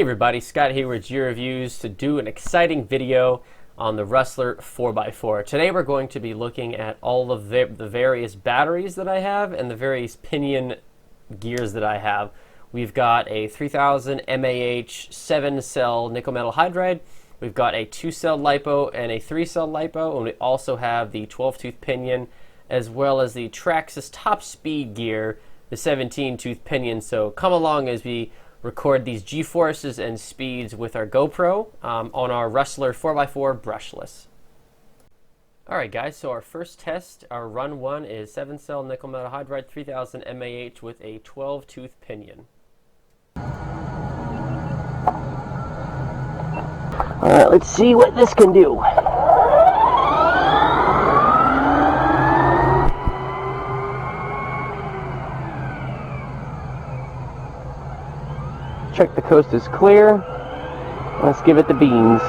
everybody, Scott here with G-Reviews to do an exciting video on the Rustler 4x4. Today we're going to be looking at all of the various batteries that I have and the various pinion gears that I have. We've got a 3000 NIMH 7-cell nickel metal hydride, we've got a 2-cell Lipo and a 3-cell Lipo, and we also have the 12-tooth pinion as well as the Traxxas top speed gear, the 17-tooth pinion. So come along as we record these G-forces and speeds with our GoPro on our Rustler 4x4 Brushless. Alright guys, so our first test, our run 1 is 7-cell nickel metal hydride 3000 NIMH with a 12-tooth pinion. Alright, let's see what this can do. Check the coast is clear. Let's give it the beans.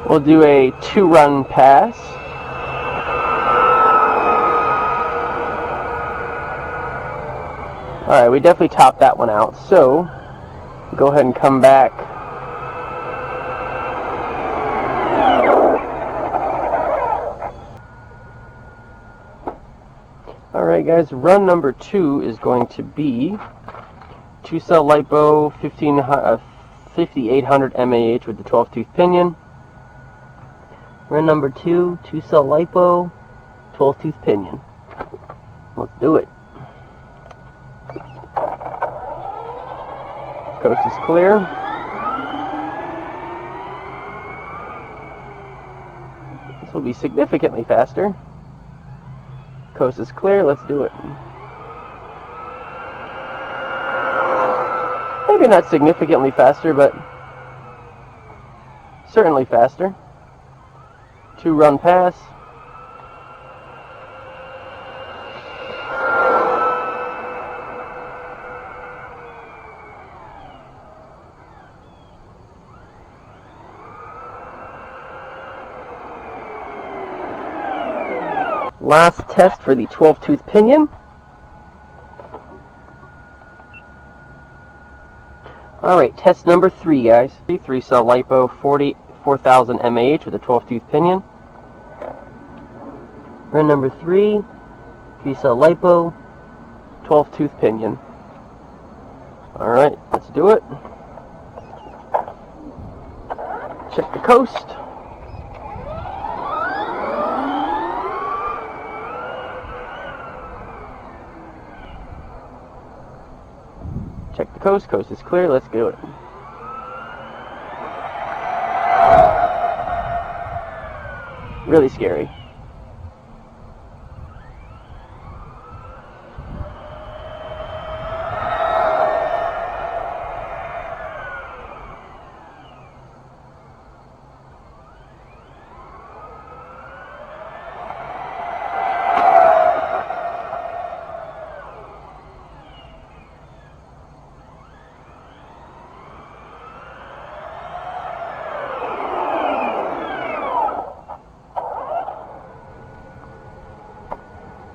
We'll do a 2-run pass. Alright, we definitely topped that one out, so go ahead and come back. Alright guys, run number 2 is going to be 2-cell Lipo 5800 NIMH with the 12-tooth pinion. Run number 2, 2-cell Lipo, 12-tooth pinion. Let's do it. Coast is clear. This will be significantly faster. Coast is clear, let's do it. Maybe not significantly faster, but certainly faster. 2-run pass. Last test for the 12-tooth pinion. Alright, test number 3, guys. 3-cell Lipo 4000 NIMH with a 12-tooth pinion. Run number 3, 3-cell Lipo, 12-tooth pinion. Alright, let's do it. Check the coast. Check the coast. Coast is clear. Let's do it. Really scary.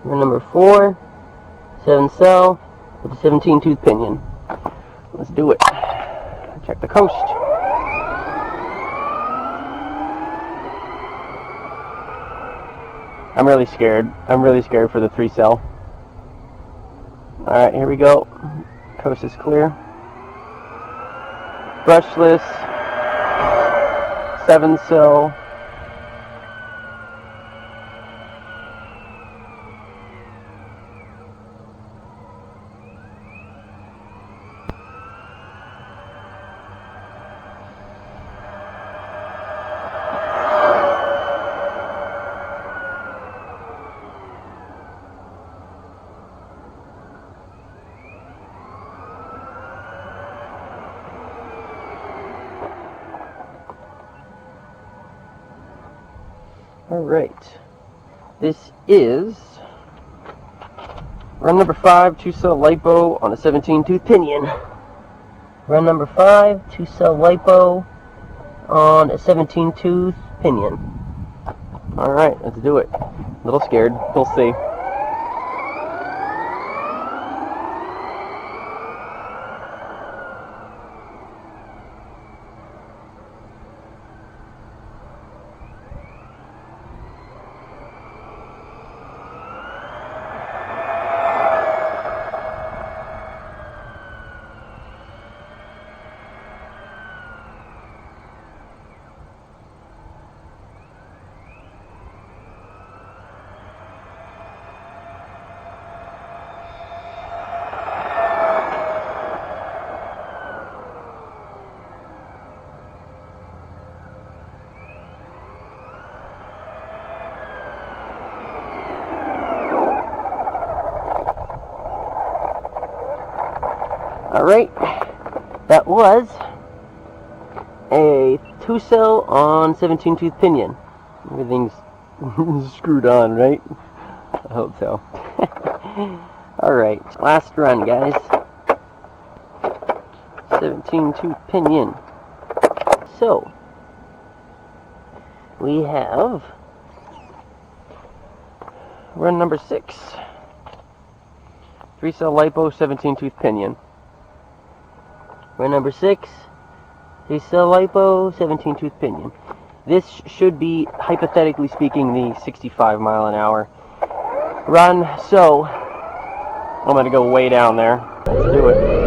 Run number 4, 7-cell with a 17-tooth pinion. Let's do it. Check the coast. I'm really scared. I'm really scared for the 3-cell. Alright, here we go. Coast is clear. Brushless, 7-cell. Alright, this is run number 5, 2-cell Lipo on a 17-tooth pinion. Run number 5, 2-cell Lipo on a 17-tooth pinion. Alright, let's do it. A little scared. We'll see. Alright, that was a 2-cell on 17-tooth pinion. Everything's screwed on, right? I hope so. Alright, last run, guys. 17-tooth pinion. So, we have run number 6. 3-cell Lipo, 17-tooth pinion. Run number 6, 3-cell Lipo, 17-tooth pinion. This should be, hypothetically speaking, the 65 mile an hour run, so I'm going to go way down there. Let's do it.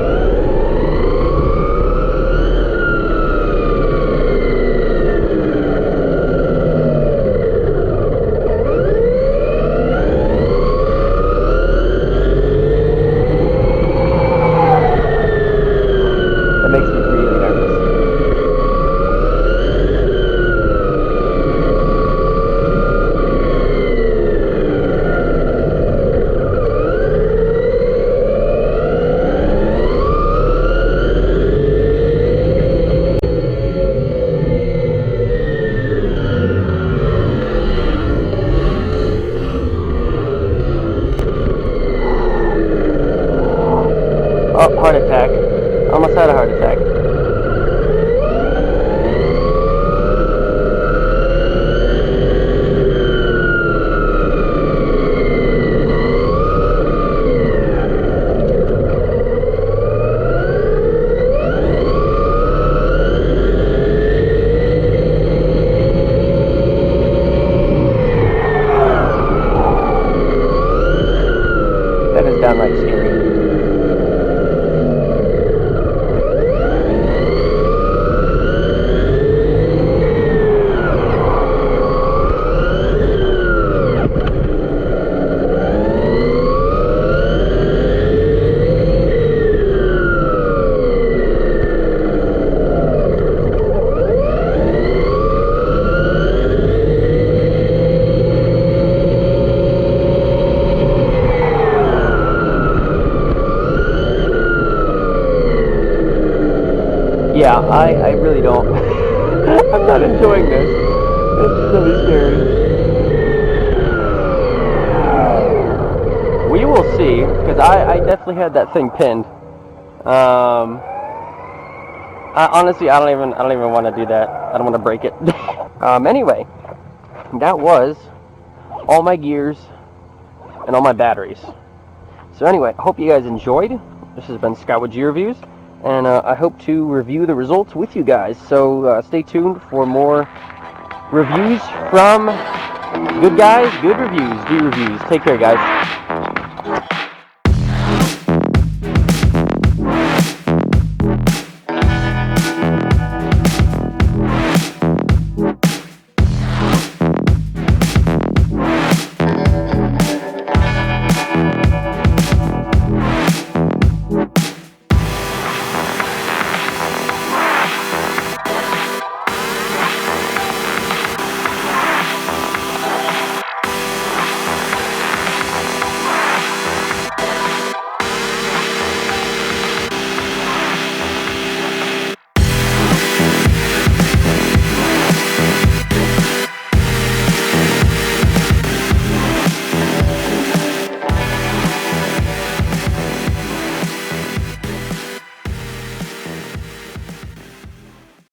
Oh, heart attack. Almost had a heart attack. That is downright scary. Yeah, I really don't. I'm not enjoying this. It's really scary. We will see, because I definitely had that thing pinned. Honestly, I don't even want to do that. I don't want to break it. Anyway, that was all my gears and all my batteries. So anyway, I hope you guys enjoyed. This has been Scott G Reviews. And I hope to review the results with you guys. So stay tuned for more reviews from good guys, good reviews, G Reviews. Take care, guys.